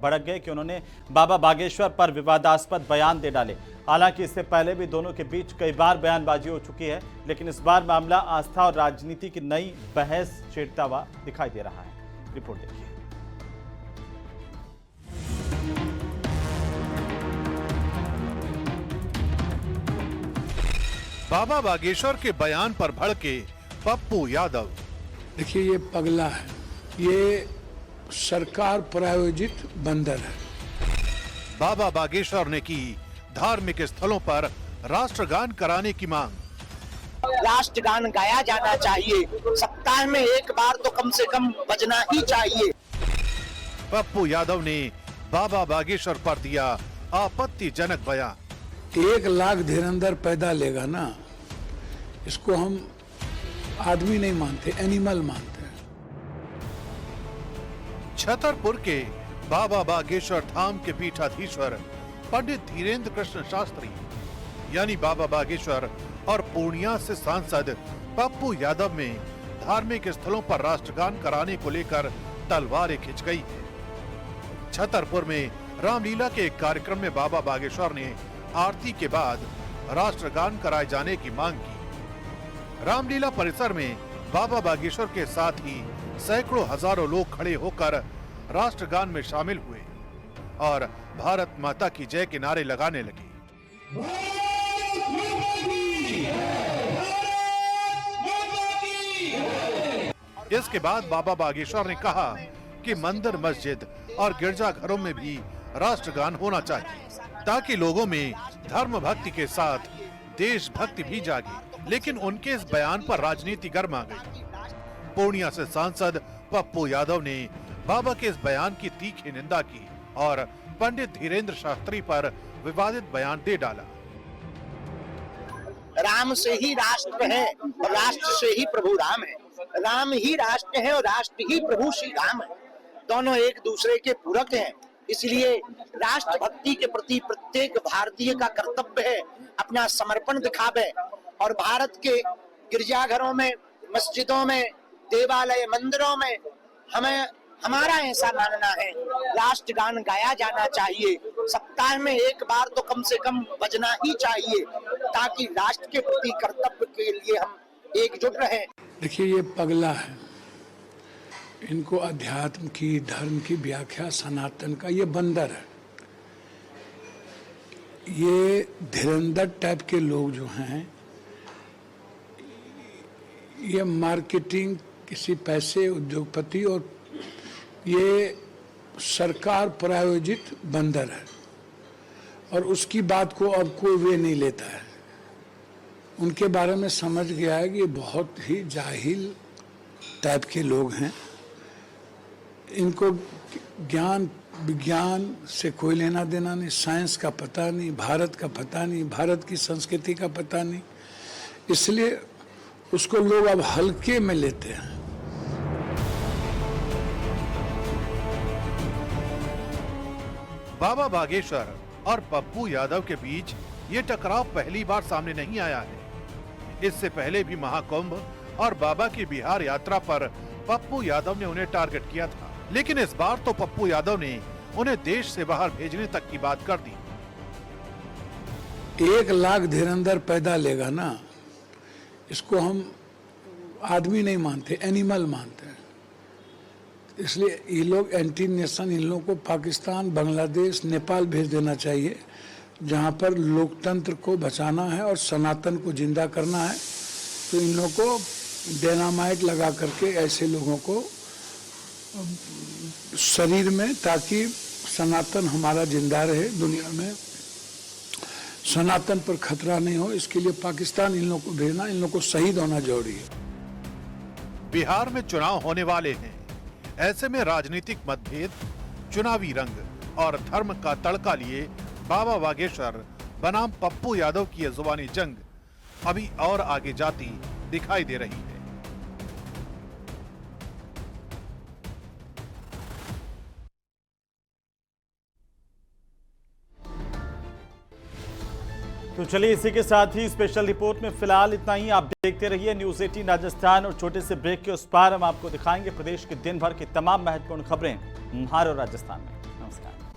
भड़क गए कि उन्होंने बाबा बागेश्वर पर विवादास्पद बयान दे डाले। हालांकि इससे पहले भी दोनों के बीच कई बार बयानबाजी हो चुकी है, लेकिन इस बार मामला आस्था और राजनीति की नई बहस छेड़ता हुआ दिखाई दे रहा है। रिपोर्ट देखिए। बाबा बागेश्वर के बयान पर भड़के पप्पू यादव। देखिए, ये पगला है, ये सरकार प्रायोजित बंदर है। बाबा बागेश्वर ने की धार्मिक स्थलों पर राष्ट्रगान कराने की मांग। राष्ट्रगान गाया जाना चाहिए, सप्ताह में एक बार तो कम से कम बजना ही चाहिए। पप्पू यादव ने बाबा बागेश्वर पर दिया आपत्तिजनक बयान। 1 लाख धीरेंद्र पैदा लेगा ना, इसको हम आदमी नहीं मानते, एनिमल मानते हैं। छतरपुर के बाबा बागेश्वर धाम के पीठाधीश्वर पंडित धीरेन्द्र कृष्ण शास्त्री यानी बाबा बागेश्वर और पूर्णिया से सांसद पप्पू यादव में धार्मिक स्थलों पर राष्ट्रगान कराने को लेकर तलवारें खिंच गई है। छतरपुर में रामलीला के एक कार्यक्रम में बाबा बागेश्वर ने आरती के बाद राष्ट्रगान कराए जाने की मांग की। रामलीला परिसर में बाबा बागेश्वर के साथ ही सैकड़ों हजारों लोग खड़े होकर राष्ट्रगान में शामिल हुए और भारत माता की जय के नारे लगाने लगे। इसके बाद बाबा बागेश्वर ने कहा कि मंदिर, मस्जिद और गिरजाघरों में भी राष्ट्रगान होना चाहिए ताकि लोगों में धर्म भक्ति के साथ देशभक्ति भी जागे। लेकिन उनके इस बयान पर राजनीति गर्मा गई। पूर्णिया से सांसद पप्पू यादव ने बाबा के इस बयान की तीखी निंदा की और पंडित धीरेन्द्र शास्त्री पर विवादित बयान दे डाला। राम से ही राष्ट्र है और राष्ट्र से ही प्रभु राम है। राम ही राष्ट्र है और राष्ट्र ही प्रभु श्री राम है। दोनों एक दूसरे के पूरक हैं। इसलिए राष्ट्रभक्ति के प्रति प्रत्येक भारतीय का कर्तव्य है अपना समर्पण दिखावे और भारत के गिरजाघरों में, मस्जिदों में, देवालय, मंदिरों में हमारा ऐसा मानना है राष्ट्रगान गाया जाना चाहिए, सप्ताह में एक बार तो कम से कम बजना ही चाहिए ताकि राष्ट्र के प्रति कर्तव्य के लिए हम एकजुट रहें। देखिए, ये पगला है, इनको अध्यात्म की, धर्म की व्याख्या, सनातन का, ये बंदर है। ये धीरेंद्र टाइप के लोग जो हैं, ये मार्केटिंग, किसी पैसे, उद्योगपति, और ये सरकार प्रायोजित बंदर है और उसकी बात को अब कोई वे नहीं लेता है। उनके बारे में समझ गया है कि ये बहुत ही जाहिल टाइप के लोग हैं। इनको ज्ञान विज्ञान से कोई लेना देना नहीं, साइंस का पता नहीं, भारत का पता नहीं, भारत की संस्कृति का पता नहीं, इसलिए उसको लोग अब हल्के में लेते हैं। बाबा बागेश्वर और पप्पू यादव के बीच ये टकराव पहली बार सामने नहीं आया है। इससे पहले भी महाकुंभ और बाबा की बिहार यात्रा पर पप्पू यादव ने उन्हें टारगेट किया था, लेकिन इस बार तो पप्पू यादव ने उन्हें देश से बाहर भेजने तक की बात कर दी। 1 लाख धीरेंद्र पैदा लेगा ना, इसको हम आदमी नहीं मानते, एनिमल मानते हैं। इसलिए ये लोग एंटी नेशन, इन लोगों को पाकिस्तान, बांग्लादेश, नेपाल भेज देना चाहिए, जहां पर लोकतंत्र को बचाना है और सनातन को जिंदा करना है। तो इन लोगों को डायनामाइट लगा करके ऐसे लोगों को शरीर में, ताकि सनातन हमारा जिंदा रहे, दुनिया में सनातन पर खतरा नहीं हो, इसके लिए पाकिस्तान इन लोगों को भेजना, इन लोगों को शहीद होना जरूरी है। बिहार में चुनाव होने वाले हैं, ऐसे में राजनीतिक मतभेद, चुनावी रंग और धर्म का तड़का लिए बाबा बागेश्वर बनाम पप्पू यादव की यह जुबानी जंग अभी और आगे जाती दिखाई दे रही है। तो चलिए, इसी के साथ ही स्पेशल रिपोर्ट में फिलहाल इतना ही। आप देखते रहिए न्यूज़ 18 राजस्थान और छोटे से ब्रेक के उस पार हम आपको दिखाएंगे प्रदेश के दिन भर की तमाम महत्वपूर्ण खबरें बिहार और राजस्थान में। नमस्कार।